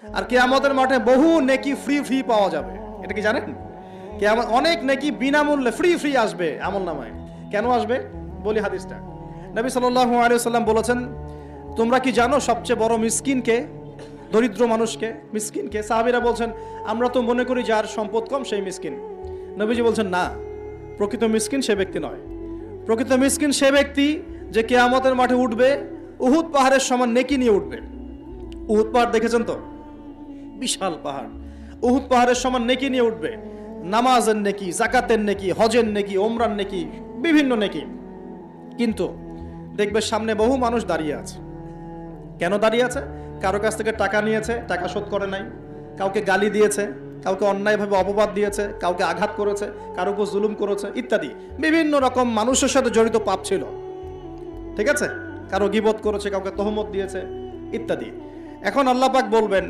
আর কিয়ামতের মাঠে বহু নেকি ফ্রি ফ্রি পাওয়া যাবে। এটা কি জানেন? কিয়ামত অনেক নেকি বিনামূল্যে ফ্রি ফ্রি আসবে আমলনামায়। কেন আসবে বলি হাদিসটা। নবী সাল্লাল্লাহু আলাইহি ওয়াসাল্লাম বলেছেন, তোমরা কি জানো সবচেয়ে বড় মিসকিনকে? দরিদ্র মানুষকে, মিসকিনকে। সাহাবীরা বলছেন, আমরা তো মনে করি যার সম্পদ কম সেই মিসকিন। নবীজি বলছেন, না, প্রকৃত মিসকিন সে ব্যক্তি নয়। প্রকৃত মিসকিন সে ব্যক্তি যে কিয়ামতের মাঠে উঠবে উহুদ পাহাড়ের সমান নেকি নিয়ে উঠবে। উহুদ পাহাড় দেখেছেন তো? বিশাল পাহাড়। উহুদ পাহাড়ের সমান নেকি নিয়ে উঠবে। নামাজের নেকি, যাকাতের নেকি, হজের নেকি, ওমরার নেকি, বিভিন্ন নেকি। কিন্তু দেখবে সামনে বহু মানুষ দাঁড়িয়ে আছে। কেন দাঁড়িয়ে আছে? কারো কাছ থেকে টাকা নিয়েছে, টাকা শোধ করে নাই, কাউকে গালি দিয়েছে, কাউকে অন্যায়ভাবে অপবাদ দিয়েছে, কাউকে আঘাত করেছে, কারো উপর জুলুম করেছে ইত্যাদি। বিভিন্ন রকম মানুষের সাথে জড়িত পাপ ছিল, ঠিক আছে? কারো গীবত করেছে, কাউকে তহমত দিয়েছে ইত্যাদি। এখন আল্লাহ পাক বলবেন,